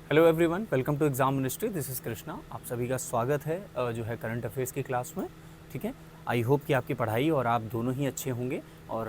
Hello everyone, welcome to exam ministry. This is Krishna. आप सभी का स्वागत है जो है करंट अफेयर्स की क्लास में। ठीक है, आई होप कि आपकी पढ़ाई और आप दोनों ही अच्छे होंगे और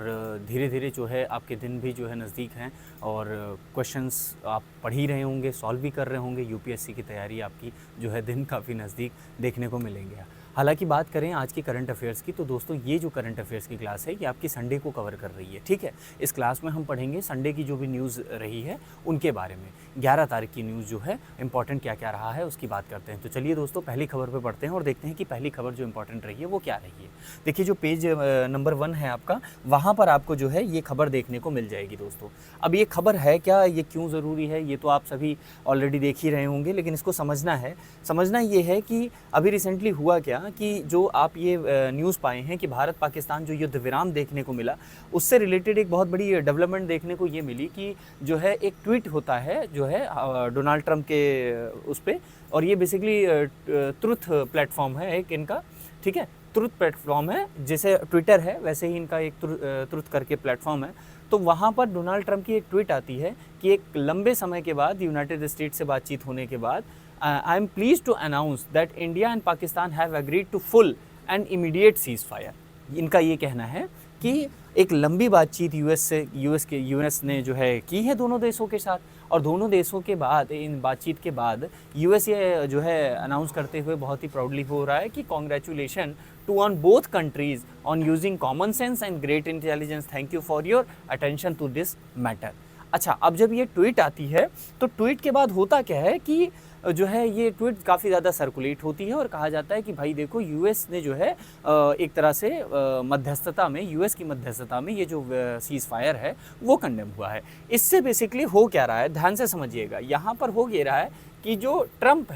धीरे धीरे जो है आपके दिन भी जो है नज़दीक हैं और क्वेश्चंस आप पढ़ ही रहे होंगे, सॉल्व भी कर रहे होंगे। यूपीएससी की तैयारी आपकी जो है दिन काफ़ी नज़दीक देखने को मिलेंगे। हालांकि बात करें आज की करंट अफेयर्स की, तो दोस्तों ये जो करंट अफेयर्स की क्लास है ये आपकी संडे को कवर कर रही है। ठीक है, इस क्लास में हम पढ़ेंगे संडे की जो भी न्यूज़ रही है उनके बारे में। 11 तारीख की न्यूज़ जो है इंपॉर्टेंट क्या क्या रहा है उसकी बात करते हैं। तो चलिए दोस्तों, पहली खबर पे पढ़ते हैं और देखते हैं कि पहली खबर जो इंपॉर्टेंट रही है वो क्या रही है। देखिए, जो पेज नंबर 1 है आपका, वहाँ पर आपको जो है ये खबर देखने को मिल जाएगी दोस्तों। अब ये खबर है क्या, ये क्यों ज़रूरी है, ये तो आप सभी ऑलरेडी देख ही रहे होंगे, लेकिन इसको समझना ये है कि अभी रिसेंटली हुआ क्या कि जो आप ये न्यूज़ पाए हैं कि भारत पाकिस्तान जो युद्ध विराम देखने को मिला, उससे रिलेटेड एक बहुत बड़ी डेवलपमेंट देखने को ये मिली कि जो है एक ट्वीट होता है जो है डोनाल्ड ट्रंप के उस पर, और ये बेसिकली ट्रुथ प्लेटफॉर्म है एक इनका। ठीक है, ट्रुथ प्लेटफॉर्म है, जैसे ट्विटर है वैसे ही इनका एक ट्रुथ करके प्लेटफॉर्म है। तो वहाँ पर डोनाल्ड ट्रंप की एक ट्वीट आती है कि एक लंबे समय के बाद यूनाइटेड स्टेट्स से बातचीत होने के बाद I am pleased to announce that India and Pakistan have agreed to full and immediate ceasefire. इनका ये कहना है कि एक लंबी बातचीत यूएस ने जो है की है दोनों देशों के साथ, और दोनों देशों के बाद इन बातचीत के बाद यूएस ये जो है अनाउंस करते हुए बहुत ही प्राउडली हो रहा है कि congratulation to on both countries on using common sense and great intelligence, thank you for your attention to this matter. अच्छा, अब जब ये ट्वीट आती है तो ट्वीट के बाद होता क्या है कि जो है ये ट्वीट काफ़ी ज़्यादा सर्कुलेट होती है और कहा जाता है कि भाई देखो, यूएस ने जो है एक तरह से मध्यस्थता में, यूएस की मध्यस्थता में ये जो सीज़ फायर है वो कंडेम हुआ है। इससे बेसिकली हो क्या रहा है, ध्यान से समझिएगा। यहाँ पर हो ये रहा है कि जो ट्रंप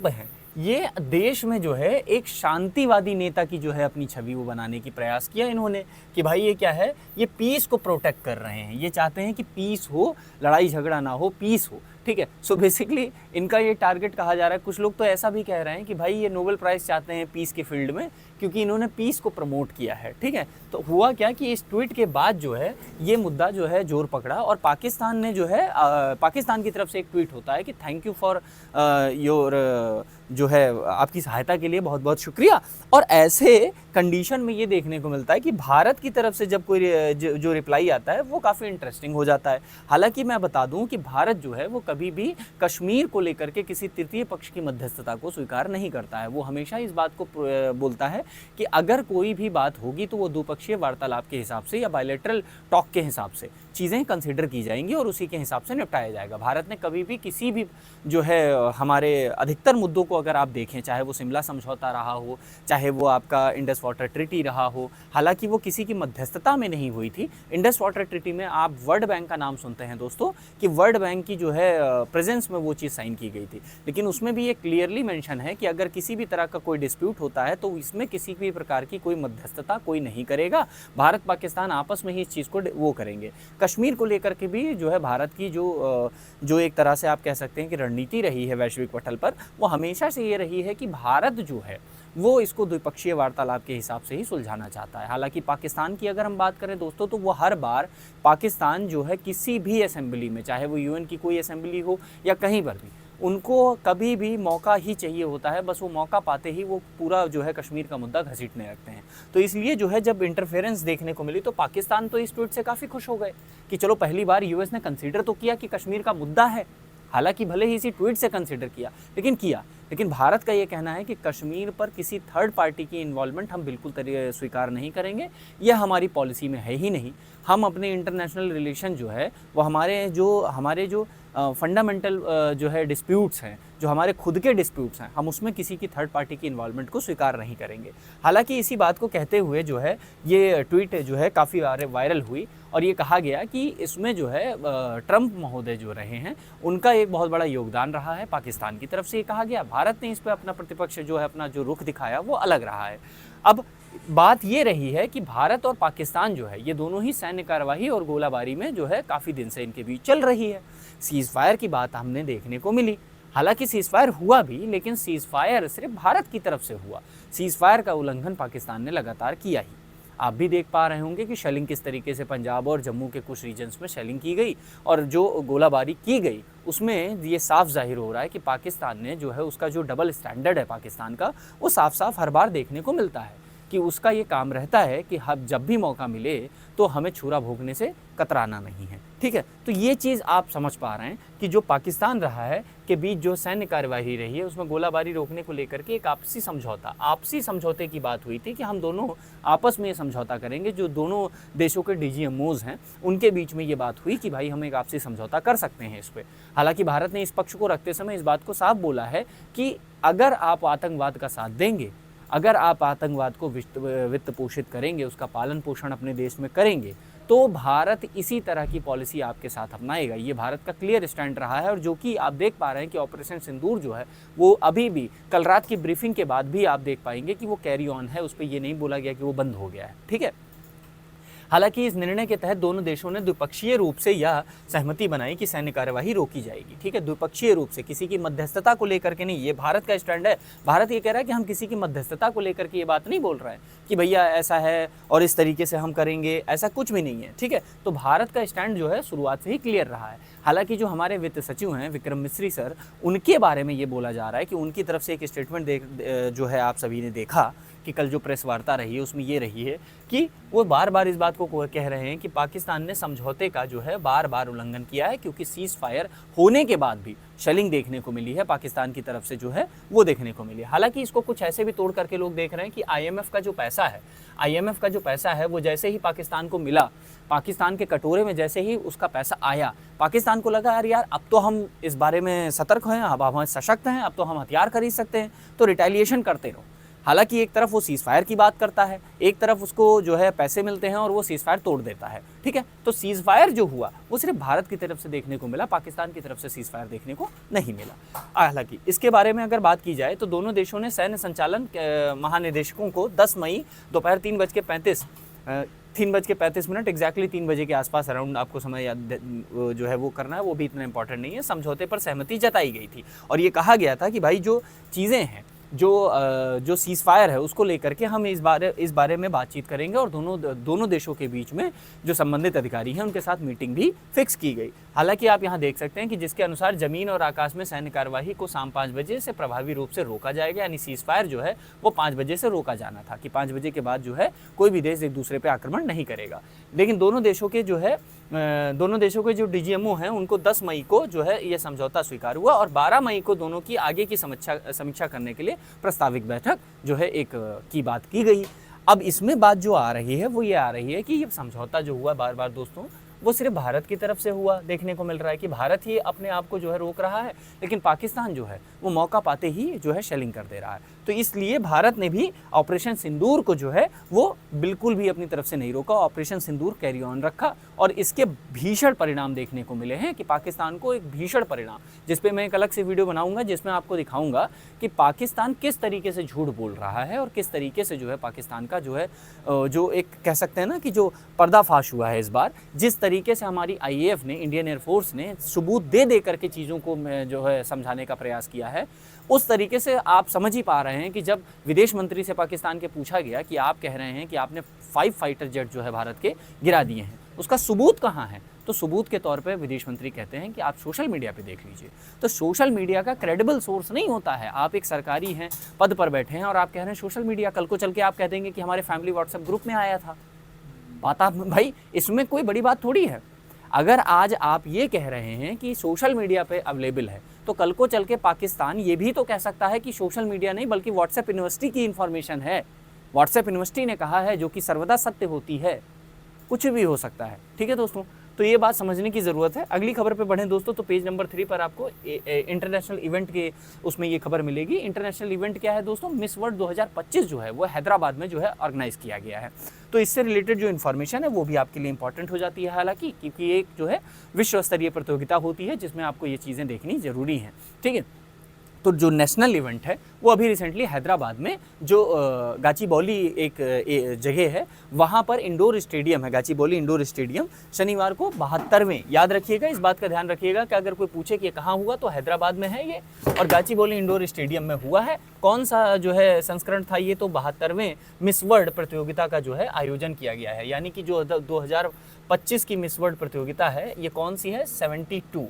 हैं ये देश में जो है एक शांतिवादी नेता की जो है अपनी छवि वो बनाने की प्रयास किया इन्होंने कि भाई ये क्या है, ये पीस को प्रोटेक्ट कर रहे हैं, ये चाहते हैं कि पीस हो, लड़ाई झगड़ा ना हो, पीस हो। ठीक है, सो बेसिकली इनका ये टारगेट कहा जा रहा है। कुछ लोग तो ऐसा भी कह रहे हैं कि भाई ये नोबेल प्राइज़ चाहते हैं पीस के फील्ड में, क्योंकि इन्होंने पीस को प्रमोट किया है। ठीक है, तो हुआ क्या कि इस ट्वीट के बाद जो है ये मुद्दा जो है जोर पकड़ा और पाकिस्तान ने जो है पाकिस्तान की तरफ से एक ट्वीट होता है कि थैंक यू फॉर योर जो है आपकी सहायता के लिए बहुत बहुत शुक्रिया। और ऐसे कंडीशन में ये देखने को मिलता है कि भारत की तरफ से जब कोई जो रिप्लाई आता है वो काफ़ी इंटरेस्टिंग हो जाता है। हालांकि मैं बता दूं कि भारत जो है वो कभी भी कश्मीर को लेकर के किसी तृतीय पक्ष की मध्यस्थता को स्वीकार नहीं करता है। वो हमेशा इस बात को बोलता है कि अगर कोई भी बात होगी तो वो द्विपक्षीय वार्तालाप के हिसाब से या बायलैटरल टॉक के हिसाब से चीज़ें कंसिडर की जाएंगी और उसी के हिसाब से निपटाया जाएगा। भारत ने कभी भी किसी भी जो है हमारे अधिकतर मुद्दों को अगर आप देखें, चाहे वो शिमला समझौता रहा हो, चाहे वो आपका इंडस वाटर ट्रीटी रहा हो, हालांकि वो किसी की मध्यस्थता में नहीं हुई थी। इंडस वाटर ट्रीटी में आप वर्ल्ड बैंक का नाम सुनते हैं दोस्तों कि वर्ल्ड बैंक की जो है प्रेजेंस में वो चीज़ साइन की गई थी, लेकिन उसमें भी ये क्लियरली मेंशन है कि अगर किसी भी तरह का कोई डिस्प्यूट होता है तो इसमें किसी भी प्रकार की कोई मध्यस्थता कोई नहीं करेगा। भारत पाकिस्तान आपस में ही इस चीज़ को वो करेंगे। कश्मीर को लेकर के भी जो है भारत की जो एक तरह से आप कह सकते हैं कि रणनीति रही है वैश्विक पटल पर, वो हमेशा से ये रही है कि भारत जो है वो इसको द्विपक्षीय वार्तालाप के हिसाब से ही सुलझाना चाहता है। हालांकि पाकिस्तान की अगर हम बात करें दोस्तों, तो वो हर बार पाकिस्तान जो है किसी भी असेंबली में, चाहे वो यूएन की कोई असेंबली हो या कहीं पर भी, उनको कभी भी मौका ही चाहिए होता है। बस वो मौका पाते ही वो पूरा जो है कश्मीर का मुद्दा घसीटने लगते हैं। तो इसलिए जो है जब इंटरफेरेंस देखने को मिली तो पाकिस्तान तो इस ट्वीट से काफ़ी खुश हो गए कि चलो पहली बार यूएस ने कंसीडर तो किया कि कश्मीर का मुद्दा है। हालांकि भले ही इसी ट्वीट से कंसीडर किया, लेकिन भारत का ये कहना है कि कश्मीर पर किसी थर्ड पार्टी की इन्वॉल्वमेंट हम बिल्कुल स्वीकार नहीं करेंगे। यह हमारी पॉलिसी में है ही नहीं। हम अपने इंटरनेशनल रिलेशन जो है वो हमारे जो फंडामेंटल जो है डिस्प्यूट्स हैं, जो हमारे खुद के डिस्प्यूट्स हैं, हम उसमें किसी की थर्ड पार्टी की इन्वॉल्वमेंट को स्वीकार नहीं करेंगे। हालांकि इसी बात को कहते हुए जो है ये ट्वीट जो है काफ़ी वायरल हुई और ये कहा गया कि इसमें जो है ट्रंप महोदय जो रहे हैं उनका एक बहुत बड़ा योगदान रहा है। पाकिस्तान की तरफ से ये कहा गया, भारत ने इस पर अपना प्रतिपक्ष जो है अपना जो रुख दिखाया वो अलग रहा है। अब बात ये रही है कि भारत और पाकिस्तान जो है ये दोनों ही सैन्य कार्रवाई और गोलाबारी में जो है काफ़ी दिन से इनके बीच चल रही है। सीज़ फायर की बात हमने देखने को मिली, हालांकि सीज़ फायर हुआ भी, लेकिन सीज़ फायर सिर्फ भारत की तरफ से हुआ। सीज़ फायर का उल्लंघन पाकिस्तान ने लगातार किया ही। आप भी देख पा रहे होंगे कि शेलिंग किस तरीके से पंजाब और जम्मू के कुछ रीजन्स में शेलिंग की गई और जो गोलाबारी की गई उसमें ये साफ जाहिर हो रहा है कि पाकिस्तान ने जो है उसका जो डबल स्टैंडर्ड है पाकिस्तान का, वो साफ साफ हर बार देखने को मिलता है कि उसका ये काम रहता है कि हम जब भी मौका मिले तो हमें छुरा भोगने से कतराना नहीं है। ठीक है, तो ये चीज़ आप समझ पा रहे हैं कि जो पाकिस्तान रहा है के बीच जो सैन्य कार्यवाही रही है उसमें गोलाबारी रोकने को लेकर के एक आपसी समझौते की बात हुई थी कि हम दोनों आपस में ये समझौता करेंगे। जो दोनों देशों के DGMOs हैं उनके बीच में ये बात हुई कि भाई हम एक आपसी समझौता कर सकते हैं इस पर। हालांकि भारत ने इस पक्ष को रखते समय इस बात को साफ बोला है कि अगर आप आतंकवाद का साथ देंगे, अगर आप आतंकवाद को वित्त पोषित करेंगे, उसका पालन पोषण अपने देश में करेंगे, तो भारत इसी तरह की पॉलिसी आपके साथ अपनाएगा। ये भारत का क्लियर स्टैंड रहा है और जो कि आप देख पा रहे हैं कि ऑपरेशन सिंदूर जो है वो अभी भी कल रात की ब्रीफिंग के बाद भी आप देख पाएंगे कि वो कैरी ऑन है, उस पर ये नहीं बोला गया कि वो बंद हो गया है। ठीक है, हालांकि इस निर्णय के तहत दोनों देशों ने द्विपक्षीय रूप से यह सहमति बनाई कि सैन्य कार्यवाही रोकी जाएगी। ठीक है, द्विपक्षीय रूप से, किसी की मध्यस्थता को लेकर के नहीं। ये भारत का स्टैंड है। भारत ये कह रहा है कि हम किसी की मध्यस्थता को लेकर के ये बात नहीं बोल रहे हैं कि भैया ऐसा है और इस तरीके से हम करेंगे, ऐसा कुछ भी नहीं है। ठीक है, तो भारत का स्टैंड जो है शुरुआत से ही क्लियर रहा है। हालांकि जो हमारे वित्त सचिव हैं विक्रम मिस्री सर, उनके बारे में ये बोला जा रहा है कि उनकी तरफ से एक स्टेटमेंट जो है आप सभी ने देखा कि कल जो प्रेस वार्ता रही है उसमें ये रही है कि वो बार बार इस बात को कह रहे हैं कि पाकिस्तान ने समझौते का जो है बार बार उल्लंघन किया है, क्योंकि सीज फायर होने के बाद भी शेलिंग देखने को मिली है पाकिस्तान की तरफ से जो है वो देखने को मिली है। हालांकि इसको कुछ ऐसे भी तोड़ करके लोग देख रहे हैं कि IMF का जो पैसा है वो जैसे ही पाकिस्तान को मिला, पाकिस्तान के कटोरे में जैसे ही उसका पैसा आया, पाकिस्तान को लगा यार अब तो हम इस बारे में सतर्क हैं, अब हम सशक्त हैं, अब तो हम हथियार खरीद सकते हैं, तो रिटेलिएशन करते रहो। हालांकि एक तरफ वो सीज फायर की बात करता है, एक तरफ उसको जो है पैसे मिलते हैं और वो सीज फायर तोड़ देता है। ठीक है, तो सीज फायर जो हुआ वो सिर्फ भारत की तरफ से देखने को मिला, पाकिस्तान की तरफ से सीज फायर देखने को नहीं मिला। हालांकि इसके बारे में अगर बात की जाए तो दोनों देशों ने सैन्य संचालन महानिदेशकों को 10 मई दोपहर 3:35 एग्जैक्टली 3 बजे के आसपास अराउंड, आपको समय याद जो है वो करना है, वो भी इतना इंपॉर्टेंट नहीं है, समझौते पर सहमति जताई गई थी और ये कहा गया था कि भाई जो चीज़ें हैं, जो सीज फायर है उसको लेकर के हम इस बारे में बातचीत करेंगे और दोनों देशों के बीच में जो संबंधित अधिकारी हैं उनके साथ मीटिंग भी फिक्स की गई। हालांकि आप यहाँ देख सकते हैं कि जिसके अनुसार जमीन और आकाश में सैन्य कार्यवाही को शाम 5 बजे से प्रभावी रूप से रोका जाएगा, यानी सीज फायर जो है वो 5 बजे से रोका जाना था कि 5 बजे के बाद जो है कोई भी देश एक दूसरे पर आक्रमण नहीं करेगा। लेकिन दोनों देशों के जो DGMO हैं उनको 10 मई को जो है ये समझौता स्वीकार हुआ और 12 मई को दोनों की आगे की समीक्षा करने के लिए प्रस्तावित बैठक जो है एक की बात की गई। अब इसमें बात जो आ रही है वो ये आ रही है कि ये समझौता जो हुआ बार बार दोस्तों वो सिर्फ भारत की तरफ से हुआ, देखने को मिल रहा है कि भारत ही अपने आप को जो है रोक रहा है, लेकिन पाकिस्तान जो है वो मौका पाते ही जो है शेलिंग कर दे रहा है। तो इसलिए भारत ने भी ऑपरेशन सिंदूर को जो है वो बिल्कुल भी अपनी तरफ से नहीं रोका, ऑपरेशन सिंदूर कैरी ऑन रखा और इसके भीषण परिणाम देखने को मिले हैं कि पाकिस्तान को एक भीषण परिणाम, जिस पे मैं एक अलग से वीडियो बनाऊंगा जिसमें आपको दिखाऊंगा कि पाकिस्तान किस तरीके से झूठ बोल रहा है और किस तरीके से जो है पाकिस्तान का जो है जो एक कह सकते हैं ना कि जो पर्दाफाश हुआ है इस बार, जिस तरीके से हमारी IAF ने, इंडियन एयरफोर्स ने सबूत दे करके चीज़ों को जो है समझाने का प्रयास किया है, उस तरीके से आप समझ ही पा रहे हैं कि जब विदेश मंत्री से पाकिस्तान के पूछा गया कि आप कह रहे हैं कि आपने 5 फाइटर जेट जो है भारत के गिरा दिए हैं, उसका सबूत कहाँ है, तो सबूत के तौर पे विदेश मंत्री कहते हैं कि आप सोशल मीडिया पे देख लीजिए। तो सोशल मीडिया का क्रेडिबल सोर्स नहीं होता है। आप एक सरकारी हैं, पद पर बैठे हैं और आप कह रहे हैं सोशल मीडिया, कल को चल के आप कह देंगे कि हमारे फैमिली व्हाट्सएप ग्रुप में आया था। बात आप भाई इसमें कोई बड़ी बात थोड़ी है। अगर आज आप ये कह रहे हैं कि सोशल मीडिया पे अवेलेबल है, तो कल को चल के पाकिस्तान ये भी तो कह सकता है कि सोशल मीडिया नहीं बल्कि व्हाट्सएप यूनिवर्सिटी की इन्फॉर्मेशन है, व्हाट्सएप यूनिवर्सिटी ने कहा है, जो कि सर्वदा सत्य होती है, कुछ भी हो सकता है। ठीक है दोस्तों, तो ये बात समझने की ज़रूरत है। अगली खबर पे बढ़ें दोस्तों, तो पेज नंबर 3 पर आपको इंटरनेशनल इवेंट के उसमें ये खबर मिलेगी। इंटरनेशनल इवेंट क्या है दोस्तों? मिस वर्ल्ड 2025 जो है वो हैदराबाद में जो है ऑर्गेनाइज़ किया गया है। तो इससे रिलेटेड जो इन्फॉर्मेशन है वो भी आपके लिए इंपॉर्टेंट हो जाती है, हालांकि क्योंकि एक जो है विश्व स्तरीय प्रतियोगिता होती है जिसमें आपको ये चीज़ें देखनी ज़रूरी हैं। ठीक है, तो जो नेशनल इवेंट है वो अभी रिसेंटली हैदराबाद में जो गाचीबौली एक जगह है, वहाँ पर इंडोर स्टेडियम है, गाचीबौली इंडोर स्टेडियम, शनिवार को 72वें, याद रखिएगा, इस बात का ध्यान रखिएगा कि अगर कोई पूछे कि कहाँ हुआ तो हैदराबाद में है ये, और गाचीबौली इंडोर स्टेडियम में हुआ है। कौन सा जो है संस्करण था ये, तो 72वें मिस वर्ल्ड प्रतियोगिता का जो है आयोजन किया गया है। यानी कि जो 2025 की मिस वर्ल्ड प्रतियोगिता है ये कौन सी है, 72,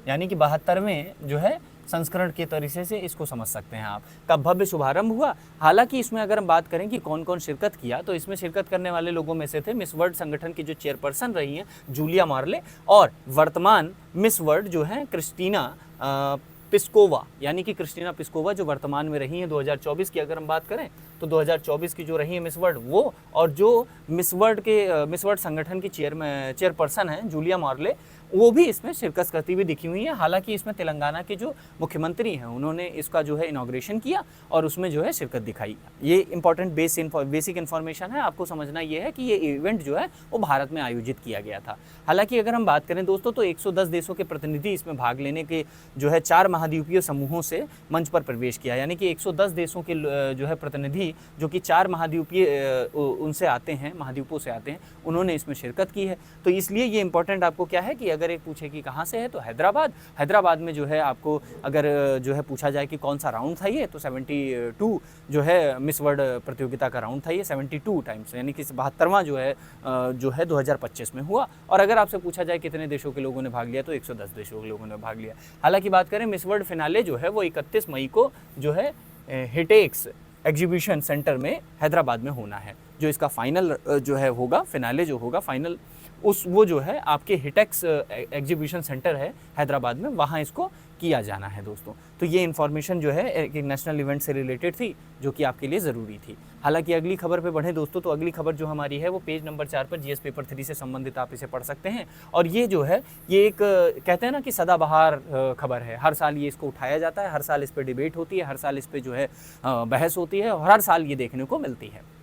यानी कि 72वें जो है संस्करण के तरीके से इसको समझ सकते हैं आप, का भव्य शुभारंभ हुआ। हालांकि इसमें अगर हम बात करें कि कौन कौन शिरकत किया, तो इसमें शिरकत करने वाले लोगों में से थे मिस वर्ल्ड संगठन की जो चेयरपर्सन रही हैं जूलिया मार्ले, और वर्तमान मिस वर्ल्ड जो है क्रिस्टीना पिस्कोवा, यानी कि क्रिस्टीना पिस्कोवा जो वर्तमान में रही हैं 2024 की अगर हम बात करें तो 2024 की जो रही है मिस वर्ल्ड वो, और जो मिस वर्ल्ड संगठन की चेयरपर्सन हैं जूलिया मार्ले, वो भी इसमें शिरकत करती हुई दिखी हुई है। हालांकि इसमें तेलंगाना के जो मुख्यमंत्री हैं उन्होंने इसका जो है इनॉग्रेशन किया और उसमें जो है शिरकत दिखाई। ये इंपॉर्टेंट बेसिक इन्फॉर्मेशन है, आपको समझना ये है कि ये इवेंट जो है वो भारत में आयोजित किया गया था। हालांकि अगर हम बात करें दोस्तों तो 110 देशों के प्रतिनिधि इसमें भाग लेने के जो है 4 महाद्वीपीय समूहों से मंच पर प्रवेश किया, यानी कि 110 देशों के जो है प्रतिनिधि जो कि 4 महाद्वीपीय उनसे आते हैं, महाद्वीपों से आते हैं, उन्होंने इसमें शिरकत की है। तो इसलिए ये इंपॉर्टेंट आपको क्या है कि अगर एक पूछे कि कहाँ से है तो हैदराबाद में जो है आपको अगर जो है पूछा जाए कि कौन सा राउंड था ये, तो 72 जो है मिस वर्ल्ड प्रतियोगिता का राउंड था ये 72 टाइम्स, यानी कि 72वां जो है 2025 में हुआ। और अगर आपसे पूछा जाए कितने देशों के लोगों ने भाग लिया तो 110 देशों के लोगों ने भाग लिया। हालांकि बात करें मिस वर्ल्ड फिनाले जो है वो 31 मई को जो है हिटेक्स एग्जीबिशन सेंटर में हैदराबाद में होना है। जो इसका फाइनल जो है होगा, फिनाले जो होगा फाइनल, वो जो है आपके हिटेक्स एग्जीबिशन सेंटर है हैदराबाद में, वहाँ इसको किया जाना है दोस्तों। तो ये इन्फॉर्मेशन जो है एक नेशनल इवेंट से रिलेटेड थी जो कि आपके लिए ज़रूरी थी। हालांकि अगली खबर पे बढ़ें दोस्तों, तो अगली खबर जो हमारी है वो पेज नंबर 4 पर जीएस पेपर 3 से संबंधित आप इसे पढ़ सकते हैं। और ये जो है ये एक कहते हैं ना कि सदाबहार खबर है, हर साल ये इसको उठाया जाता है, हर साल इस पर डिबेट होती है, हर साल इस पर जो है बहस होती है और हर साल ये देखने को मिलती है।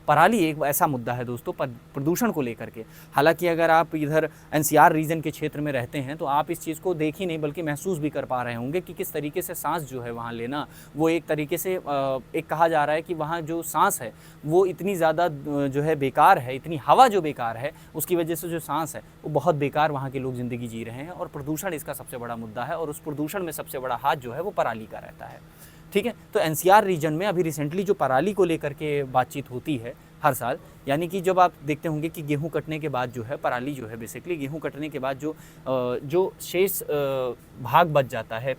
पराली एक ऐसा मुद्दा है दोस्तों प्रदूषण को लेकर के। हालांकि अगर आप इधर एनसीआर रीजन के क्षेत्र में रहते हैं तो आप इस चीज़ को देख ही नहीं बल्कि महसूस भी कर पा रहे होंगे कि किस तरीके से सांस जो है वहाँ लेना, वो एक तरीके से एक कहा जा रहा है कि वहाँ जो सांस है वो इतनी ज़्यादा जो है बेकार है, इतनी हवा जो बेकार है उसकी वजह से जो सांस है वो बहुत बेकार वहाँ के लोग ज़िंदगी जी रहे हैं, और प्रदूषण इसका सबसे बड़ा मुद्दा है। और उस प्रदूषण में सबसे बड़ा हाथ जो है वो पराली का रहता है। ठीक है, तो एनसीआर रीजन में अभी रिसेंटली जो पराली को लेकर के बातचीत होती है हर साल, यानी कि जब आप देखते होंगे कि गेहूं कटने के बाद जो है पराली जो है बेसिकली गेहूं कटने के बाद जो शेष भाग बच जाता है,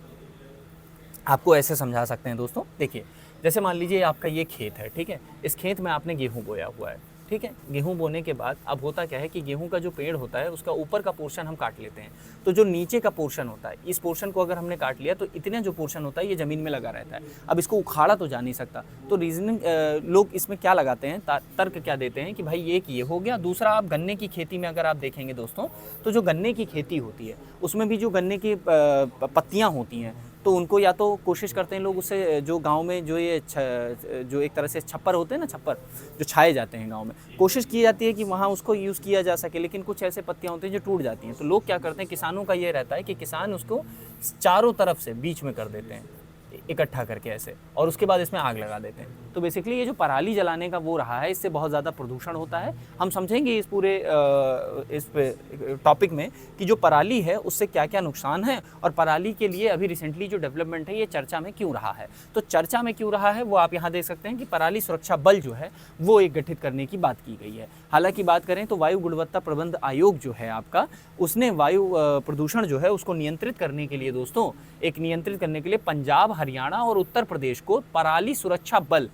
आपको ऐसे समझा सकते हैं दोस्तों। देखिए जैसे मान लीजिए आपका ये खेत है, ठीक है, इस खेत में आपने गेहूं बोया हुआ है, ठीक है। गेहूं बोने के बाद अब होता क्या है कि गेहूं का जो पेड़ होता है उसका ऊपर का पोर्शन हम काट लेते हैं, तो जो नीचे का पोर्शन होता है इस पोर्शन को अगर हमने काट लिया तो इतना जो पोर्शन होता है ये ज़मीन में लगा रहता है। अब इसको उखाड़ा तो जा नहीं सकता, तो रीजनिंग लोग इसमें क्या लगाते हैं, तर्क क्या देते हैं कि भाई एक ये हो गया। दूसरा, आप गन्ने की खेती में अगर आप देखेंगे दोस्तों तो जो गन्ने की खेती होती है उसमें भी जो गन्ने की पत्तियाँ होती हैं तो उनको या तो कोशिश करते हैं लोग उससे, जो गांव में जो ये जो एक तरह से छप्पर होते हैं ना, छप्पर जो छाए जाते हैं गांव में, कोशिश की जाती है कि वहाँ उसको यूज़ किया जा सके, लेकिन कुछ ऐसे पत्तियाँ होती हैं जो टूट जाती हैं। तो लोग क्या करते हैं, किसानों का ये रहता है कि किसान उसको चारों तरफ से बीच में कर देते हैं इकट्ठा करके ऐसे, और उसके बाद इसमें आग लगा देते हैं। तो बेसिकली ये जो पराली जलाने का वो रहा है, इससे बहुत ज़्यादा प्रदूषण होता है। हम समझेंगे इस पूरे इस टॉपिक में कि जो पराली है उससे क्या क्या नुकसान है और पराली के लिए अभी रिसेंटली जो डेवलपमेंट है ये चर्चा में क्यों रहा है। तो चर्चा में क्यों रहा है वो आप यहाँ देख सकते हैं कि पराली सुरक्षा बल जो है वो एक गठित करने की बात की गई है। हालांकि बात करें तो वायु गुणवत्ता प्रबंध आयोग जो है आपका, उसने वायु प्रदूषण जो है उसको नियंत्रित करने के लिए दोस्तों, नियंत्रित करने के लिए पंजाब, हरियाणा और उत्तर प्रदेश को पराली सुरक्षा बल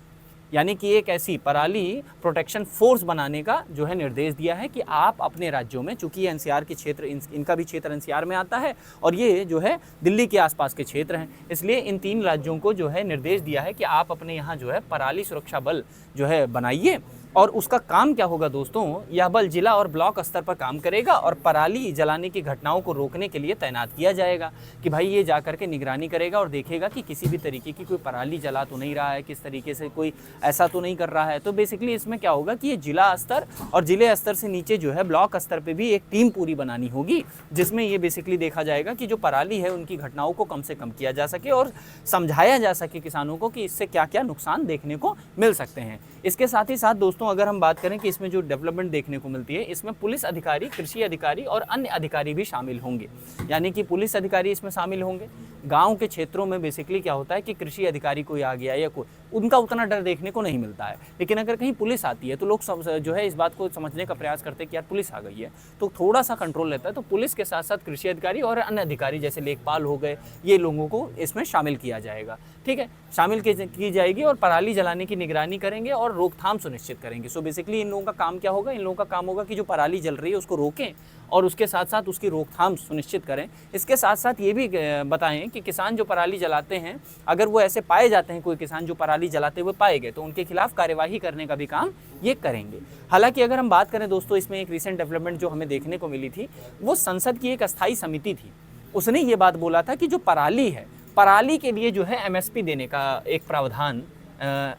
यानी कि एक ऐसी पराली प्रोटेक्शन फोर्स बनाने का जो है निर्देश दिया है कि आप अपने राज्यों में, चूंकि एनसीआर के क्षेत्र, इनका भी क्षेत्र एनसीआर में आता है और ये जो है दिल्ली के आसपास के क्षेत्र हैं, इसलिए इन 3 राज्यों को जो है निर्देश दिया है कि आप अपने यहाँ जो है पराली सुरक्षा बल जो है बनाइए और उसका काम क्या होगा दोस्तों, यह बल जिला और ब्लॉक स्तर पर काम करेगा और पराली जलाने की घटनाओं को रोकने के लिए तैनात किया जाएगा कि भाई ये जाकर के निगरानी करेगा और देखेगा कि किसी भी तरीके की कोई पराली जला तो नहीं रहा है, किस तरीके से कोई ऐसा तो नहीं कर रहा है। तो बेसिकली इसमें क्या होगा कि ये जिला स्तर और जिले स्तर से नीचे जो है ब्लॉक स्तर पर भी एक टीम पूरी बनानी होगी, जिसमें ये बेसिकली देखा जाएगा कि जो पराली है उनकी घटनाओं को कम से कम किया जा सके और समझाया जा सके किसानों को कि इससे क्या क्या नुकसान देखने को मिल सकते हैं। इसके साथ ही साथ दोस्तों अगर हम बात करें कि इसमें जो डेवलपमेंट देखने को मिलती है, इसमें पुलिस अधिकारी, कृषि अधिकारी और अन्य अधिकारी भी शामिल होंगे। यानी कि पुलिस अधिकारी इसमें शामिल होंगे। गांव के क्षेत्रों में बेसिकली क्या होता है कि कृषि अधिकारी कोई आ गया या कोई, उनका उतना डर देखने को नहीं मिलता है। लेकिन अगर कहीं पुलिस आती है तो लोग जो है इस बात को समझने का प्रयास करते हैं कि यार पुलिस आ गई है, तो थोड़ा सा कंट्रोल रहता है। तो पुलिस के साथ साथ कृषि अधिकारी और अन्य अधिकारी जैसे लेखपाल हो गए, ये लोगों को इसमें शामिल किया जाएगा। ठीक है, शामिल की जाएगी और पराली जलाने की निगरानी करेंगे और रोकथाम सुनिश्चित करेंगे। सो बेसिकली इन लोगों का काम क्या होगा, इन लोगों का काम होगा कि जो पराली जल रही है उसको रोकें और उसके साथ साथ उसकी रोकथाम सुनिश्चित करें। इसके साथ साथ ये भी बताएं कि किसान जो पराली जलाते हैं, अगर वो ऐसे पाए जाते हैं, कोई किसान जो पराली जलाते हुए पाए गए, तो उनके खिलाफ कार्यवाही करने का भी काम ये करेंगे। हालांकि अगर हम बात करें दोस्तों, इसमें एक रिसेंट डेवलपमेंट जो हमें देखने को मिली थी, वो संसद की एक अस्थायी समिति थी। उसने ये बात बोला था कि जो पराली है, पराली के लिए जो है एमएसपी देने का एक प्रावधान,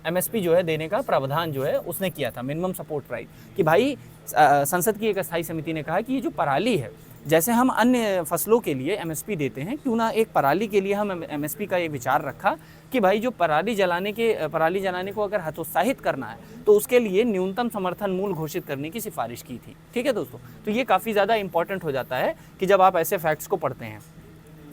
एमएसपी जो है देने का प्रावधान जो है उसने किया था, मिनिमम सपोर्ट प्राइस, कि भाई संसद की एक अस्थायी समिति ने कहा कि ये जो पराली है, जैसे हम अन्य फसलों के लिए एमएसपी देते हैं, क्यों ना एक पराली के लिए हम एमएसपी का ये विचार रखा कि भाई जो पराली जलाने को अगर हतोत्साहित करना है तो उसके लिए न्यूनतम समर्थन मूल्य घोषित करने की सिफारिश की थी। ठीक है दोस्तों, तो ये काफ़ी ज़्यादा इंपॉर्टेंट हो जाता है कि जब आप ऐसे फैक्ट्स को पढ़ते हैं।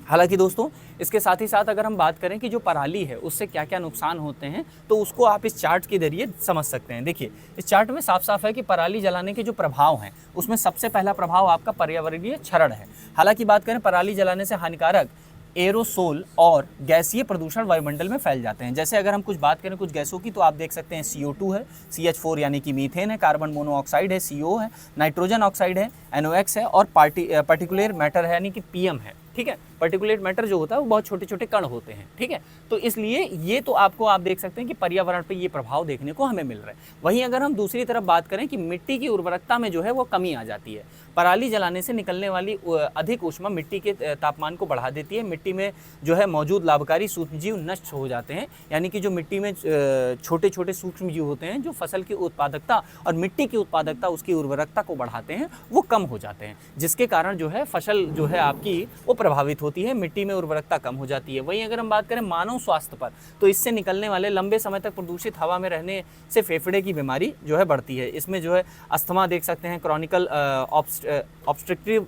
हालांकि दोस्तों इसके साथ ही साथ अगर हम बात करें कि जो पराली है उससे क्या क्या नुकसान होते हैं, तो उसको आप इस चार्ट के जरिए समझ सकते हैं। देखिए इस चार्ट में साफ साफ है कि पराली जलाने के जो प्रभाव हैं उसमें सबसे पहला प्रभाव आपका पर्यावरणीय क्षरण है। हालांकि बात करें पराली जलाने से हानिकारक एरोसोल और गैसीय प्रदूषण वायुमंडल में फैल जाते हैं। जैसे अगर हम कुछ बात करें कुछ गैसों की, तो आप देख सकते हैं CO2 है, CH4 यानी कि मीथेन है, कार्बन मोनोऑक्साइड है, CO है, नाइट्रोजन ऑक्साइड है, NOx है और पार्टिकुलर मैटर है यानी कि PM है। ठीक है, पर्टिकुलेट मैटर जो होता है वो बहुत छोटे छोटे कण होते हैं। ठीक है, तो इसलिए ये तो आपको आप देख सकते हैं कि पर्यावरण पे ये प्रभाव देखने को हमें मिल रहा है। वहीं अगर हम दूसरी तरफ बात करें कि मिट्टी की उर्वरकता में जो है वो कमी आ जाती है। पराली जलाने से निकलने वाली अधिक ऊष्मा मिट्टी के तापमान को बढ़ा देती है। मिट्टी में जो है मौजूद लाभकारी सूक्ष्मजीव नष्ट हो जाते हैं, यानी कि जो मिट्टी में छोटे छोटे सूक्ष्मजीव होते हैं जो फसल की उत्पादकता और मिट्टी की उत्पादकता, उसकी उर्वरकता को बढ़ाते हैं, वो कम हो जाते हैं, जिसके कारण जो है फसल जो है आपकी वो प्रभावित होती है, मिट्टी में उर्वरकता कम हो जाती है। वहीं अगर हम बात करें मानव स्वास्थ्य पर, तो इससे निकलने वाले लंबे समय तक प्रदूषित हवा में रहने से फेफड़े की बीमारी जो है बढ़ती है। इसमें जो है अस्थमा देख सकते हैं, क्रॉनिकल ऑब्स्ट्रक्टिव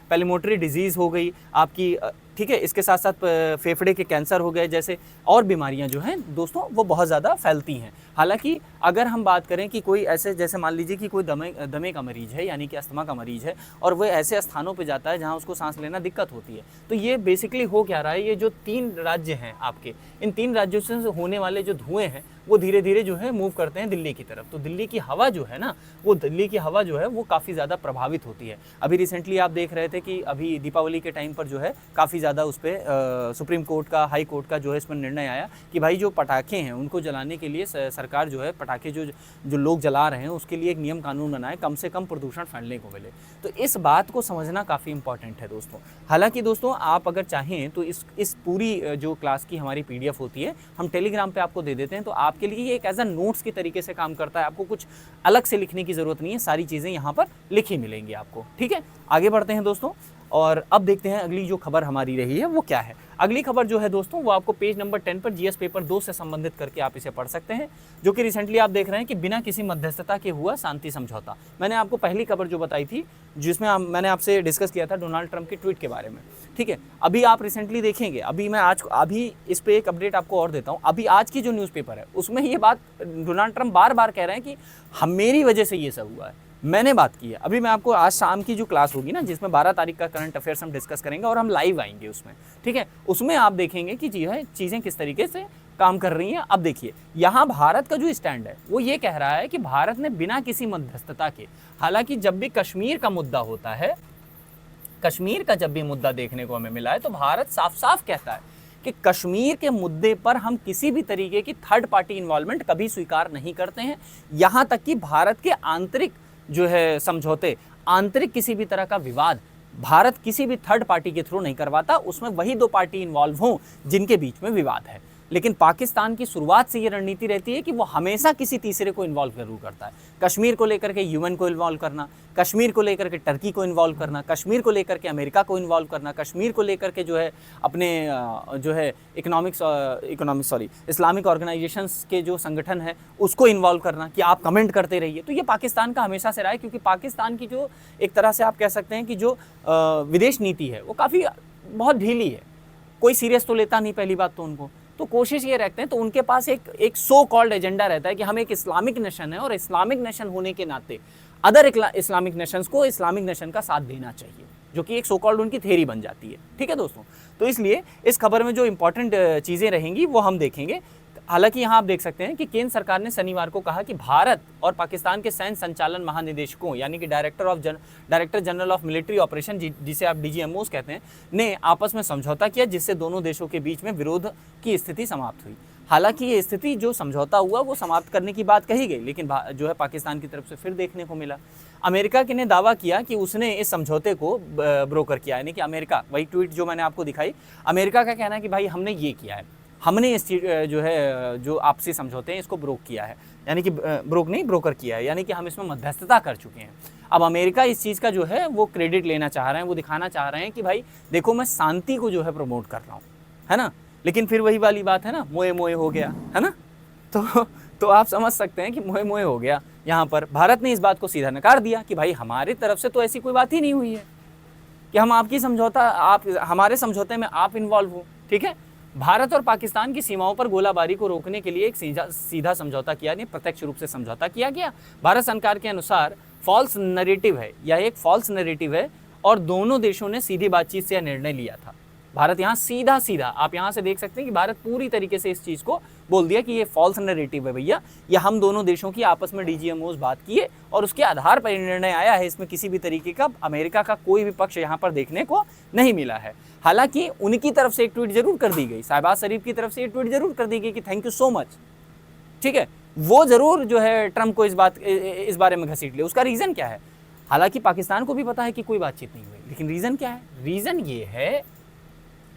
पेलिमोटरी डिजीज़ हो गई आपकी। ठीक है, इसके साथ साथ फेफड़े के कैंसर हो गए, जैसे और बीमारियां जो हैं दोस्तों वो बहुत ज़्यादा फैलती हैं। हालांकि अगर हम बात करें कि कोई ऐसे, जैसे मान लीजिए कि कोई दमे का मरीज़ है यानी कि अस्थमा का मरीज़ है और वह ऐसे स्थानों पे जाता है जहां उसको सांस लेना दिक्कत होती है, तो ये बेसिकली हो क्या रहा है, ये जो 3 राज्य हैं आपके, इन 3 राज्यों से होने वाले जो धुएँ हैं वो धीरे धीरे जो है मूव करते हैं दिल्ली की तरफ। तो दिल्ली की हवा जो है ना, दिल्ली की हवा जो है वो काफ़ी ज़्यादा प्रभावित होती है। अभी रिसेंटली आप देख रहे थे कि अभी दीपावली के टाइम पर जो है काफ़ी ज़्यादा उस पर सुप्रीम कोर्ट का, हाई कोर्ट का जो है इसमें निर्णय आया कि भाई जो पटाखे हैं उनको जलाने के लिए सरकार जो है पटाखे जो लोग जला रहे हैं उसके लिए एक नियम कानून बनाए, कम से कम प्रदूषण फैलने को मिले। तो इस बात को समझना काफ़ी इंपॉर्टेंट है दोस्तों। हालांकि दोस्तों आप अगर चाहें तो इस पूरी जो क्लास की हमारी PDF होती है हम टेलीग्राम पे आपको दे देते हैं, तो आपके लिए एक एज अ नोट्स की तरीके से काम करता है। आपको कुछ अलग से लिखने की ज़रूरत नहीं है, सारी चीज़ें यहाँ पर लिखी मिलेंगी आपको। ठीक है, आगे बढ़ते हैं दोस्तों और अब देखते हैं अगली जो खबर हमारी रही है वो क्या है। अगली खबर जो है दोस्तों वो आपको पेज नंबर 10 पर GS पेपर 2 से संबंधित करके आप इसे पढ़ सकते हैं, जो कि रिसेंटली आप देख रहे हैं कि बिना किसी मध्यस्थता के हुआ शांति समझौता। मैंने आपको पहली खबर जो बताई थी जिसमें मैंने आपसे डिस्कस किया था डोनाल्ड ट्रंप के ट्वीट के बारे में। ठीक है, अभी आप रिसेंटली देखेंगे, अभी इस पर एक अपडेट आपको और देता हूँ। अभी आज की जो न्यूज़पेपर है उसमें ये बात डोनाल्ड ट्रंप बार बार कह रहे हैं कि मेरी वजह से ये सब हुआ है, मैंने बात की है। अभी मैं आपको आज शाम की जो क्लास होगी ना, जिसमें 12 तारीख का करंट अफेयर्स हम डिस्कस करेंगे और हम लाइव आएंगे उसमें। ठीक है, उसमें आप देखेंगे कि जी है चीज़ें किस तरीके से काम कर रही हैं। अब देखिए यहाँ भारत का जो स्टैंड है वो ये कह रहा है कि भारत ने बिना किसी मध्यस्थता के, हालांकि जब भी कश्मीर का मुद्दा होता है, कश्मीर का जब भी मुद्दा देखने को हमें मिला है तो भारत साफ साफ कहता है कि कश्मीर के मुद्दे पर हम किसी भी तरीके की थर्ड पार्टी इन्वॉल्वमेंट कभी स्वीकार नहीं करते हैं। यहाँ तक कि भारत के आंतरिक जो है समझौते, आंतरिक किसी भी तरह का विवाद भारत किसी भी थर्ड पार्टी के थ्रू नहीं करवाता, उसमें वही दो पार्टी इन्वॉल्व हों जिनके बीच में विवाद है। लेकिन पाकिस्तान की शुरुआत से ये रणनीति रहती है कि वो हमेशा किसी तीसरे को इन्वॉल्व जरूर करता है। कश्मीर को लेकर के यूएन को इन्वॉल्व करना, कश्मीर को लेकर के टर्की को इन्वॉल्व करना, कश्मीर को लेकर के अमेरिका को इन्वॉल्व करना, कश्मीर को लेकर के जो है अपने जो है इस्लामिक ऑर्गेनाइजेशंस के जो संगठन है उसको इन्वॉल्व करना कि आप कमेंट करते रहिए। तो ये पाकिस्तान का हमेशा से रहा है, क्योंकि पाकिस्तान की जो एक तरह से आप कह सकते हैं कि जो विदेश नीति है वो काफ़ी बहुत ढीली है, कोई सीरियस तो लेता नहीं पहली बात तो उनको, तो कोशिश ये रखते हैं। तो उनके पास एक सो कॉल्ड एजेंडा रहता है कि हम एक इस्लामिक नेशन है और इस्लामिक नेशन होने के नाते अदर इस्लामिक नेशंस को इस्लामिक नेशन का साथ देना चाहिए, जो कि एक सो कॉल्ड उनकी थ्योरी बन जाती है। ठीक है दोस्तों, तो इसलिए इस खबर में जो इंपॉर्टेंट चीज़ें रहेंगी वो हम देखेंगे। हालांकि यहाँ आप देख सकते हैं कि केंद्र सरकार ने शनिवार को कहा कि भारत और पाकिस्तान के सैन्य संचालन महानिदेशकों यानी कि director general of military operation, जिसे आप डीजीएमओस कहते हैं, ने आपस में समझौता किया, जिससे दोनों देशों के बीच में विरोध की स्थिति समाप्त हुई। हालांकि ये स्थिति जो समझौता हुआ वो समाप्त करने की बात कही गई, लेकिन जो है पाकिस्तान की तरफ से फिर देखने को मिला। अमेरिका ने दावा किया कि उसने इस समझौते को ब्रोकर किया, यानी कि अमेरिका, वही ट्वीट जो मैंने आपको दिखाई, अमेरिका का कहना है कि भाई हमने ये किया है, हमने इस जो है जो आपसी समझौते हैं इसको ब्रोक किया है, यानी कि ब्रोकर किया है, यानी कि हम इसमें मध्यस्थता कर चुके हैं। अब अमेरिका इस चीज़ का जो है वो क्रेडिट लेना चाह रहे हैं, वो दिखाना चाह रहे हैं कि भाई देखो मैं शांति को जो है प्रमोट कर रहा हूँ, है ना। लेकिन फिर वही वाली बात है ना, मोए मोए हो गया, है ना। तो आप समझ सकते हैं कि मोए मोए हो गया। यहाँ पर भारत ने इस बात को सीधा नकार दिया कि भाई हमारी तरफ से तो ऐसी कोई बात ही नहीं हुई है कि हम आपकी समझौता, आप हमारे समझौते में आप इन्वॉल्व हो। ठीक है, भारत और पाकिस्तान की सीमाओं पर गोलाबारी को रोकने के लिए एक सीधा समझौता किया नहीं, प्रत्यक्ष रूप से समझौता किया गया। भारत सरकार के अनुसार फॉल्स नैरेटिव है, यह एक फॉल्स नैरेटिव है और दोनों देशों ने सीधी बातचीत से यह निर्णय लिया था। भारत यहाँ सीधा आप यहाँ से देख सकते हैं कि भारत पूरी तरीके से इस चीज़ को बोल दिया कि ये फॉल्स नैरेटिव है भैया, या हम दोनों देशों की आपस में डीजीएमओस बात किए और उसके आधार पर निर्णय आया है। इसमें किसी भी तरीके का अमेरिका का कोई भी पक्ष यहाँ पर देखने को नहीं मिला है। हालांकि उनकी तरफ से एक ट्वीट जरूर कर दी गई, शहबाज शरीफ की तरफ से एक ट्वीट जरूर कर दी गई कि थैंक यू सो मच। ठीक है, वो जरूर जो है ट्रंप को इस बारे में घसीट ले। उसका रीज़न क्या है? हालांकि पाकिस्तान को भी पता है कि कोई बातचीत नहीं हुई, लेकिन रीज़न क्या है? रीज़न ये है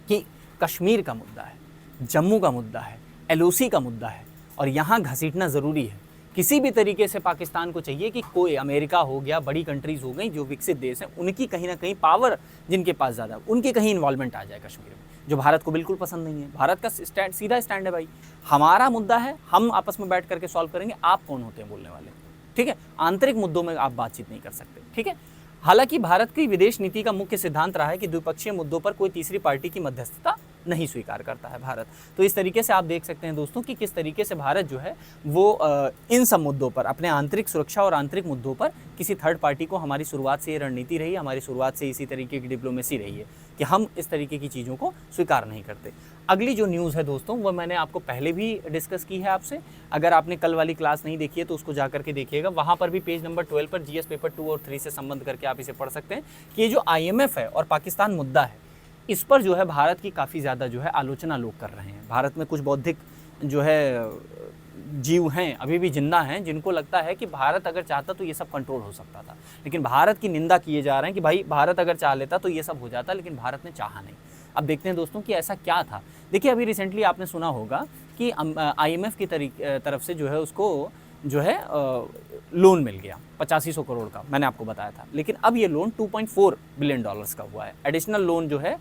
कि कश्मीर का मुद्दा है, जम्मू का मुद्दा है, एलओसी का मुद्दा है और यहाँ घसीटना ज़रूरी है। किसी भी तरीके से पाकिस्तान को चाहिए कि कोई, अमेरिका हो गया, बड़ी कंट्रीज़ हो गई जो विकसित देश हैं, उनकी कहीं ना कहीं पावर जिनके पास ज़्यादा, उनकी कहीं इन्वॉल्वमेंट आ जाए कश्मीर में, जो भारत को बिल्कुल पसंद नहीं है। भारत का सीधा स्टैंड है भाई, हमारा मुद्दा है, हम आपस में बैठ करके सॉल्व करेंगे, आप कौन होते हैं बोलने वाले। ठीक है, आंतरिक मुद्दों में आप बातचीत नहीं कर सकते। ठीक है, हालांकि भारत की विदेश नीति का मुख्य सिद्धांत रहा है कि द्विपक्षीय मुद्दों पर कोई तीसरी पार्टी की मध्यस्थता नहीं स्वीकार करता है भारत। तो इस तरीके से आप देख सकते हैं दोस्तों कि किस तरीके से भारत जो है वो इन सब मुद्दों पर, अपने आंतरिक सुरक्षा और आंतरिक मुद्दों पर किसी थर्ड पार्टी को, हमारी शुरुआत से ये रणनीति रही है, हमारी शुरुआत से इसी तरीके की डिप्लोमेसी रही है कि हम इस तरीके की चीज़ों को स्वीकार नहीं करते। अगली जो न्यूज़ है दोस्तों वो मैंने आपको पहले भी डिस्कस की है आपसे, अगर आपने कल वाली क्लास नहीं देखी है तो उसको जा करके देखिएगा, वहाँ पर भी पेज नंबर 12 पर जीएस पेपर 2 और 3 से संबंध करके आप इसे पढ़ सकते हैं कि ये जो IMF है और पाकिस्तान मुद्दा है, इस पर जो है भारत की काफ़ी ज़्यादा जो है आलोचना लोग कर रहे हैं। भारत में कुछ बौद्धिक जो है जीव हैं, अभी भी जिंदा हैं, जिनको लगता है कि भारत अगर चाहता तो ये सब कंट्रोल हो सकता था, लेकिन भारत की निंदा किए जा रहे हैं कि भाई भारत अगर चाह लेता तो ये सब हो जाता, लेकिन भारत ने चाहा नहीं। अब देखते हैं दोस्तों कि ऐसा क्या था। देखिए, अभी रिसेंटली आपने सुना होगा कि IMF की तरफ से जो है उसको जो है लोन मिल गया 8500 करोड़ का, मैंने आपको बताया था। लेकिन अब ये लोन $2.4 बिलियन का हुआ है, एडिशनल लोन जो है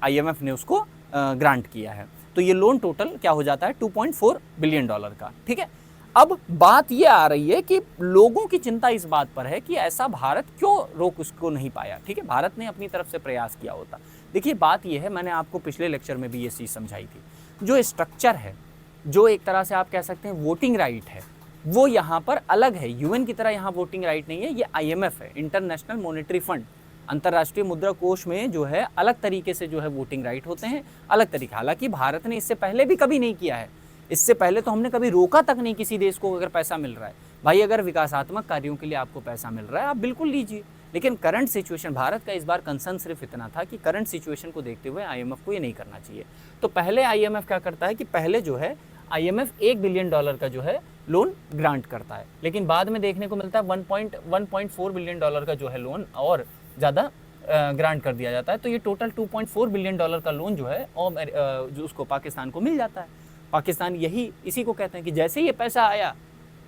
IMF ने उसको ग्रांट किया है। तो ये लोन टोटल क्या हो जाता है $2.4 बिलियन का। ठीक है, अब बात ये आ रही है कि लोगों की चिंता इस बात पर है कि ऐसा भारत क्यों रोक उसको नहीं पाया। ठीक है, भारत ने अपनी तरफ से प्रयास किया होता। देखिए, बात ये है, मैंने आपको पिछले लेक्चर में भी ये चीज़ समझाई थी, जो स्ट्रक्चर है, जो एक तरह से आप कह सकते हैं वोटिंग राइट है, वो यहाँ पर अलग है। यूएन की तरह यहाँ वोटिंग राइट नहीं है, ये IMF है, इंटरनेशनल मॉनेटरी फंड, अंतर्राष्ट्रीय मुद्रा कोष में जो है अलग तरीके से जो है वोटिंग राइट होते हैं, अलग तरीके। हालांकि भारत ने इससे पहले भी कभी नहीं किया है, इससे पहले तो हमने कभी रोका तक नहीं किसी देश को। अगर पैसा मिल रहा है भाई, अगर विकासात्मक कार्यों के लिए आपको पैसा मिल रहा है आप बिल्कुल लीजिए, लेकिन करंट सिचुएशन, भारत का इस बार कंसर्न सिर्फ इतना था कि करंट सिचुएशन को देखते हुए आईएमएफ को ये नहीं करना चाहिए। तो पहले आईएमएफ क्या करता है कि पहले जो है आईएमएफ $1 बिलियन का जो है लोन ग्रांट करता है, लेकिन बाद में देखने को मिलता है 1.4 बिलियन डॉलर का जो है लोन और ज़्यादा ग्रांट कर दिया जाता है। तो ये टोटल $2.4 बिलियन का लोन जो है और जो उसको पाकिस्तान को मिल जाता है। पाकिस्तान यही इसी को कहते हैं कि जैसे ही ये पैसा आया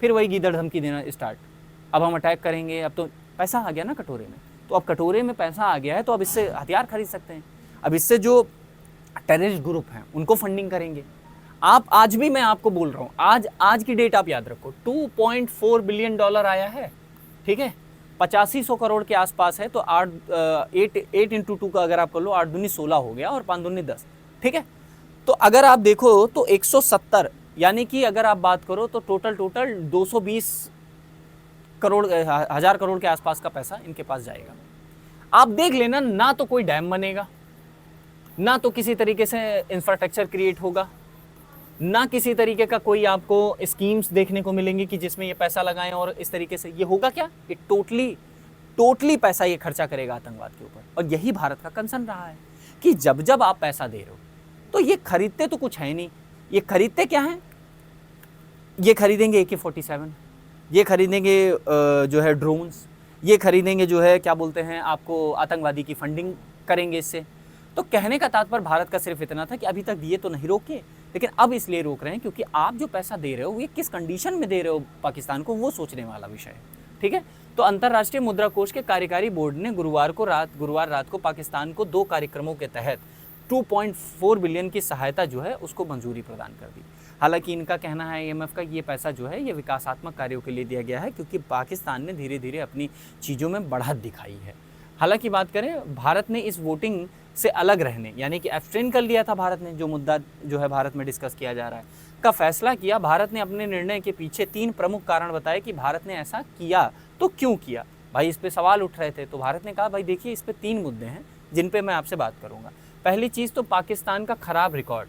फिर वही गीदड़ धमकी देना स्टार्ट, अब हम अटैक करेंगे, अब तो पैसा आ गया ना कटोरे में, तो अब कटोरे में पैसा आ गया है तो अब इससे हथियार खरीद सकते हैं, अब इससे जो टेररिस्ट ग्रुप हैं उनको फंडिंग करेंगे। आप आज भी मैं आपको बोल रहा हूँ, आज की डेट आप याद रखो, $2.4 बिलियन आया है, ठीक है, 8500 करोड़ के आसपास है। तो 8 इंटू 2 का अगर आप कर लो, 8 दूनी 16 हो गया और 5 दूनी 10, ठीक है। तो अगर आप देखो तो 170, यानी कि अगर आप बात करो तो टोटल 220 करोड़, 1000 करोड़ के आसपास का पैसा इनके पास जाएगा। आप देख लेना, ना तो कोई डैम बनेगा, ना तो किसी तरीके से इंफ्रास्ट्रक्चर क्रिएट होगा, ना किसी तरीके का कोई आपको स्कीम्स देखने को मिलेंगी कि जिसमें ये पैसा लगाएं और इस तरीके से ये होगा क्या, ये टोटली पैसा ये खर्चा करेगा आतंकवाद के ऊपर। और यही भारत का कंसर्न रहा है कि जब आप पैसा दे रहे हो तो ये खरीदते तो कुछ है नहीं, ये खरीदते क्या है, ये खरीदेंगे AK-47, ये खरीदेंगे जो है ड्रोन्स, ये खरीदेंगे जो है क्या बोलते हैं आपको आतंकवादी की फंडिंग करेंगे इससे। तो कहने का तात्पर्य भारत का सिर्फ इतना था कि अभी तक दिए तो नहीं रोके, लेकिन अब इसलिए रोक रहे हैं क्योंकि आप जो पैसा दे रहे हो ये किस कंडीशन में दे रहे हो पाकिस्तान को, वो सोचने वाला विषय है, ठीक है। तो अंतर्राष्ट्रीय मुद्रा कोष के कार्यकारी बोर्ड ने गुरुवार रात को पाकिस्तान को 2 कार्यक्रमों के तहत 2.4 बिलियन की सहायता जो है उसको मंजूरी प्रदान कर दी। हालांकि इनका कहना है आईएमएफ का ये पैसा जो है ये विकासात्मक कार्यों के लिए दिया गया है क्योंकि पाकिस्तान ने धीरे धीरे अपनी चीज़ों में बढ़त दिखाई है। हालांकि बात करें, भारत ने इस वोटिंग से अलग रहने, यानी कि एब्सटेन कर लिया था भारत ने, जो मुद्दा जो है भारत में डिस्कस किया जा रहा है का फैसला किया। भारत ने अपने निर्णय के पीछे 3 प्रमुख कारण बताए कि भारत ने ऐसा किया तो क्यों किया। भाई इस पे सवाल उठ रहे थे, तो भारत ने कहा भाई देखिए इस पे 3 मुद्दे हैं जिन पे मैं आपसे बात करूंगा। पहली चीज़ तो पाकिस्तान का खराब रिकॉर्ड,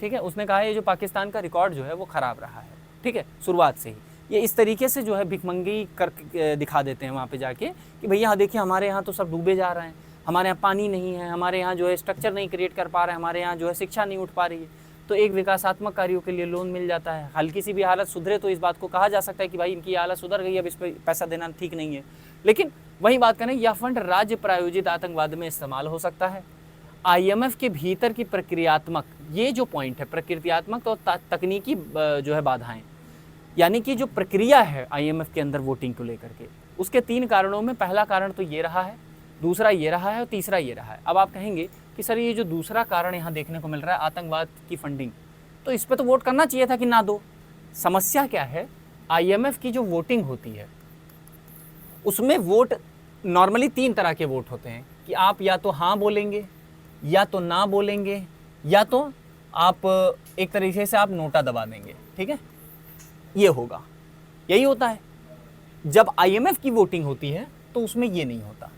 ठीक है, उसने कहा ये जो पाकिस्तान का रिकॉर्ड जो है वो ख़राब रहा है, ठीक है, शुरुआत से ही ये इस तरीके से जो है भिखमंगी कर दिखा देते हैं वहाँ पे जाके कि भैया देखिए हमारे यहाँ तो सब डूबे जा रहे हैं, हमारे यहाँ पानी नहीं है, हमारे यहाँ जो है स्ट्रक्चर नहीं क्रिएट कर पा रहे हैं, हमारे यहाँ जो है शिक्षा नहीं उठ पा रही है। तो एक विकासात्मक कार्यों के लिए लोन मिल जाता है, हल्की सी भी हालत सुधरे तो इस बात को कहा जा सकता है कि भाई इनकी हालत सुधर गई, अब इस पर पैसा देना ठीक नहीं है। लेकिन वही बात करें, यह फंड राज्य प्रायोजित आतंकवाद में इस्तेमाल हो सकता है। आईएमएफ के भीतर की प्रक्रियात्मक, ये जो पॉइंट है प्रक्रियात्मक और तकनीकी जो है बाधाएं, यानी कि जो प्रक्रिया है आईएमएफ के अंदर वोटिंग को लेकर के, उसके 3 कारणों में पहला कारण तो ये रहा है, दूसरा ये रहा है और तीसरा ये रहा है। अब आप कहेंगे कि सर ये जो दूसरा कारण यहाँ देखने को मिल रहा है आतंकवाद की फंडिंग, तो इस पर तो वोट करना चाहिए था कि ना दो। समस्या क्या है, आईएमएफ की जो वोटिंग होती है उसमें वोट नॉर्मली 3 तरह के वोट होते हैं कि आप या तो हाँ बोलेंगे, या तो ना बोलेंगे, या तो आप एक तरीके से आप नोटा दबा देंगे, ठीक है, ये होगा, यही होता है। जब आईएमएफ की वोटिंग होती है तो उसमें ये नहीं होता,